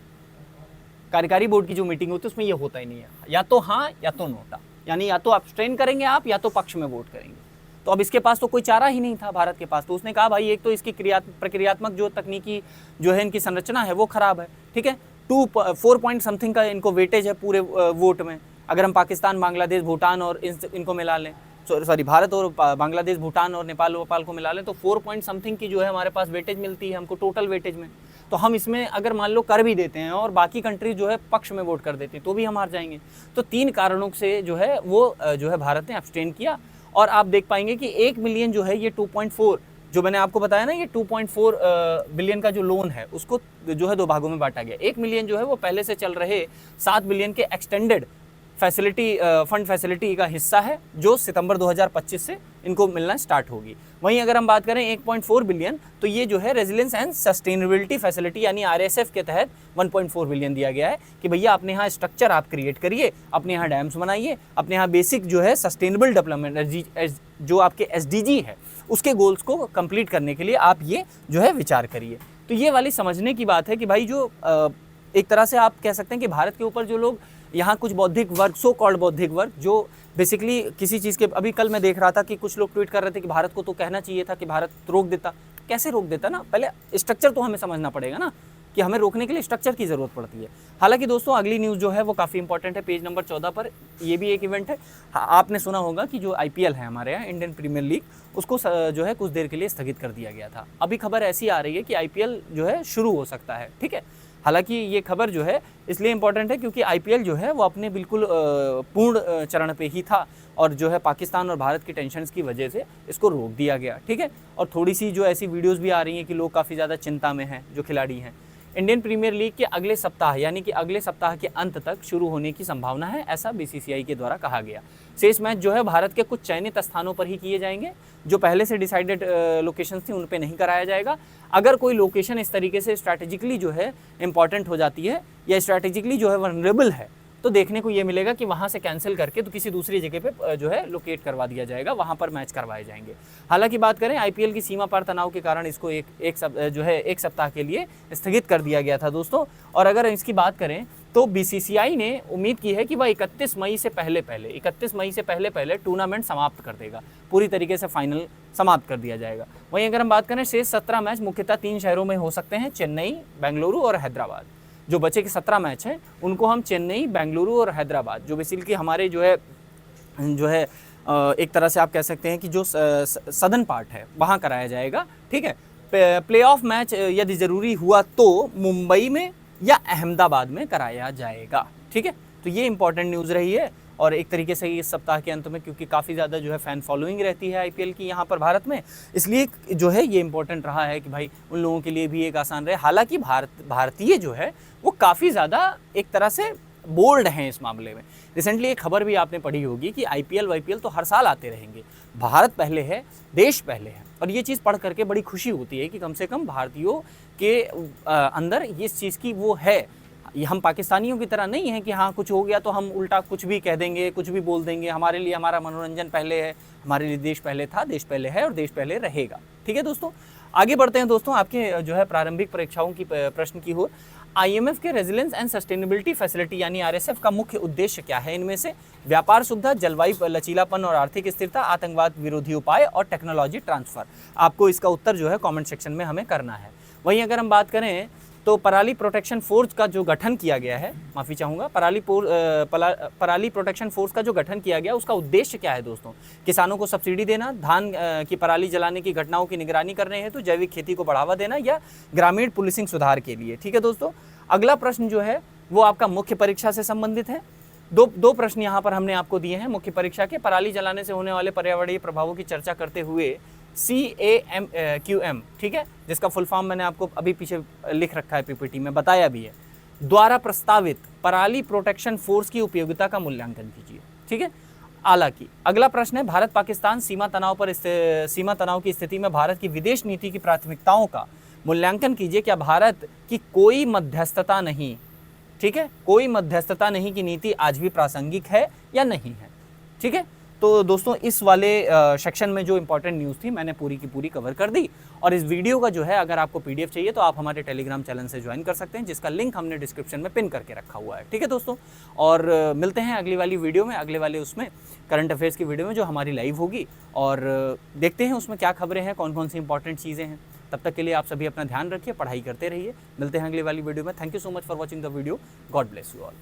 कार्यकारी बोर्ड की जो मीटिंग होती है उसमें ये होता ही नहीं है, या तो हाँ या तो नोटा, यानी या तो अब्सटेन करेंगे आप या तो पक्ष में वोट करेंगे। तो अब इसके पास तो कोई चारा ही नहीं था भारत के पास, तो उसने कहा भाई एक तो इसकी प्रक्रियात्मक जो तकनीकी जो है इनकी संरचना है वो खराब है, ठीक है, 4 पॉइंट समथिंग का इनको वेटेज है पूरे वोट में। अगर हम पाकिस्तान, बांग्लादेश, भूटान और इनको मिला लें, सॉरी भारत और बांग्लादेश, भूटान और नेपाल को मिला लें तो 4 पॉइंट समथिंग की जो है हमारे पास वेटेज मिलती है हमको टोटल वेटेज में। तो हम इसमें अगर मान लो कर भी देते हैं और बाकी कंट्री जो है पक्ष में वोट कर देती हैं तो भी हम हार जाएंगे। तो 3 कारणों से जो है वो जो है भारत ने एब्सटेन किया। और आप देख पाएंगे कि 1 मिलियन जो है ये 2.4 जो मैंने आपको बताया ना, ये 2.4 बिलियन का जो लोन है उसको जो है 2 भागों में बांटा गया। 1 मिलियन जो है वो पहले से चल रहे 7 बिलियन के एक्सटेंडेड फंड फैसिलिटी का हिस्सा है जो सितंबर 2025 से इनको मिलना स्टार्ट होगी। वहीं अगर हम बात करें 1.4 बिलियन तो ये जो है रेजिलियंस एंड सस्टेनेबिलिटी फैसिलिटी यानी RSF के तहत 1.4 बिलियन दिया गया है कि भैया अपने यहाँ स्ट्रक्चर आप क्रिएट करिए, अपने यहाँ डैम्स बनाइए, अपने यहाँ बेसिक जो है सस्टेनेबल डेवलपमेंट जो आपके SDG है उसके गोल्स को कंप्लीट करने के लिए आप ये जो है विचार करिए। तो ये वाली समझने की बात है कि भाई जो एक तरह से आप कह सकते हैं कि भारत के ऊपर जो लोग यहाँ कुछ बौद्धिक वर्ग, सो कॉल्ड बौद्धिक वर्ग जो बेसिकली किसी चीज़ के, अभी कल मैं देख रहा था कि कुछ लोग ट्वीट कर रहे थे कि भारत को तो कहना चाहिए था कि भारत रोक देता। कैसे रोक देता ना, पहले स्ट्रक्चर तो हमें समझना पड़ेगा ना। कि हमें रोकने के लिए स्ट्रक्चर की ज़रूरत पड़ती है। हालांकि दोस्तों अगली न्यूज़ जो है वो काफ़ी इंपॉर्टेंट है, पेज नंबर 14 पर ये भी एक इवेंट है। आपने सुना होगा कि जो IPL है हमारे यहाँ, इंडियन प्रीमियर लीग, उसको जो है कुछ देर के लिए स्थगित कर दिया गया था। अभी खबर ऐसी आ रही है कि IPL जो है शुरू हो सकता है, ठीक है। हालांकि ये खबर जो है इसलिए इम्पोर्टेंट है क्योंकि IPL जो है वो अपने बिल्कुल पूर्ण चरण पे ही था और जो है पाकिस्तान और भारत की टेंशन्स की वजह से इसको रोक दिया गया, ठीक है। और थोड़ी सी जो ऐसी वीडियोस भी आ रही हैं कि लोग काफ़ी ज़्यादा चिंता में हैं, जो खिलाड़ी हैं। इंडियन प्रीमियर लीग के अगले सप्ताह यानी कि अगले सप्ताह के अंत तक शुरू होने की संभावना है, ऐसा BCCI के द्वारा कहा गया। शेष मैच जो है भारत के कुछ चयनित स्थानों पर ही किए जाएंगे, जो पहले से डिसाइडेड लोकेशंस थी उन पे नहीं कराया जाएगा। अगर कोई लोकेशन इस तरीके से स्ट्रैटेजिकली जो है इंपॉर्टेंट हो जाती है या स्ट्रैटेजिकली जो है वनरेबल है, तो देखने को ये मिलेगा कि वहाँ से कैंसिल करके तो किसी दूसरी जगह पे जो है लोकेट करवा दिया जाएगा, वहाँ पर मैच करवाए जाएंगे। हालांकि बात करें IPL की सीमा पार तनाव के कारण इसको एक सप्ताह के लिए स्थगित कर दिया गया था दोस्तों। और अगर इसकी बात करें तो BCCI ने उम्मीद की है कि वह 31 मई से पहले टूर्नामेंट समाप्त कर देगा, पूरी तरीके से फाइनल समाप्त कर दिया जाएगा। वहीं अगर हम बात करें शेष 17 मैच मुख्यतः 3 शहरों में हो सकते हैं, चेन्नई, बेंगलुरु और हैदराबाद। जो बचे के 17 मैच हैं उनको हम चेन्नई, बेंगलुरु और हैदराबाद, जो बेसिकली हमारे जो है एक तरह से आप कह सकते हैं कि जो सदर्न पार्ट है वहाँ कराया जाएगा, ठीक है। प्लेऑफ मैच यदि ज़रूरी हुआ तो मुंबई में या अहमदाबाद में कराया जाएगा, ठीक है। तो ये इंपॉर्टेंट न्यूज़ रही है और एक तरीके से इस सप्ताह के अंत में, क्योंकि काफ़ी ज़्यादा जो है फ़ैन फॉलोइंग रहती है IPL की यहाँ पर भारत में, इसलिए जो है ये इंपॉर्टेंट रहा है कि भाई उन लोगों के लिए भी एक आसान रहे। हालांकि भारतीय जो है वो काफ़ी ज़्यादा एक तरह से बोल्ड हैं इस मामले में। रिसेंटली एक खबर भी आपने पढ़ी होगी कि IPL तो हर साल आते रहेंगे, भारत पहले है, देश पहले है। और ये चीज़ पढ़ करके बड़ी खुशी होती है कि कम से कम भारतीयों के अंदर इस चीज़ की वो है। ये हम पाकिस्तानियों की तरह नहीं है कि हाँ कुछ हो गया तो हम उल्टा कुछ भी कह देंगे, कुछ भी बोल देंगे। हमारे लिए हमारा मनोरंजन पहले है, हमारे लिए देश पहले था, देश पहले है और देश पहले रहेगा, ठीक है दोस्तों। आगे बढ़ते हैं दोस्तों आपके जो है प्रारंभिक परीक्षाओं की प्रश्न की ओर। IMF के रेजिलेंस एंड सस्टेनेबिलिटी फैसिलिटी यानी RSF का मुख्य उद्देश्य क्या है? इनमें से व्यापार सुविधा, जलवायु लचीलापन और आर्थिक स्थिरता, आतंकवाद विरोधी उपाय और टेक्नोलॉजी ट्रांसफर। आपको इसका उत्तर जो है कमेंट सेक्शन में हमें करना है। वहीं अगर हम बात करें तो पराली प्रोटेक्शन फोर्स का जो गठन किया गया है, माफ़ी चाहूँगा, पराली प्रोटेक्शन फोर्स का जो गठन किया गया उसका उद्देश्य क्या है दोस्तों? किसानों को सब्सिडी देना, धान की पराली जलाने की घटनाओं की निगरानी करने हेतु जैविक खेती को बढ़ावा देना या ग्रामीण पुलिसिंग सुधार के लिए, ठीक है दोस्तों। अगला प्रश्न जो है वो आपका मुख्य परीक्षा से संबंधित है। दो प्रश्न यहाँ पर हमने आपको दिए हैं मुख्य परीक्षा के। पराली जलाने से होने वाले पर्यावरणीय प्रभावों की चर्चा करते हुए CAMQM, ठीक है, जिसका फुल फॉर्म मैंने आपको अभी पीछे लिख रखा है, PPT में बताया भी है, द्वारा प्रस्तावित पराली प्रोटेक्शन फोर्स की उपयोगिता का मूल्यांकन कीजिए, ठीक है। हालांकि अगला प्रश्न है भारत पाकिस्तान सीमा तनाव की स्थिति में भारत की विदेश नीति की प्राथमिकताओं का मूल्यांकन कीजिए। क्या भारत की कोई मध्यस्थता नहीं, ठीक है, कोई मध्यस्थता नहीं की नीति आज भी प्रासंगिक है या नहीं है, ठीक है। तो दोस्तों इस वाले सेक्शन में जो इंपॉर्टेंट न्यूज़ थी मैंने पूरी की पूरी कवर कर दी। और इस वीडियो का जो है अगर आपको PDF चाहिए तो आप हमारे टेलीग्राम चैनल से ज्वाइन कर सकते हैं, जिसका लिंक हमने डिस्क्रिप्शन में पिन करके रखा हुआ है, ठीक है दोस्तों। और मिलते हैं अगली वाली वीडियो में, अगले वाले उसमें करंट अफेयर्स की वीडियो में जो हमारी लाइव होगी, और देखते हैं उसमें क्या खबरें हैं, कौन कौन सी इंपॉर्टेंट चीज़ें हैं। तब तक के लिए आप सभी अपना ध्यान रखिए, पढ़ाई करते रहिए। मिलते हैं अगली वाली वीडियो में। Thank you so much for watching the video. God bless you all.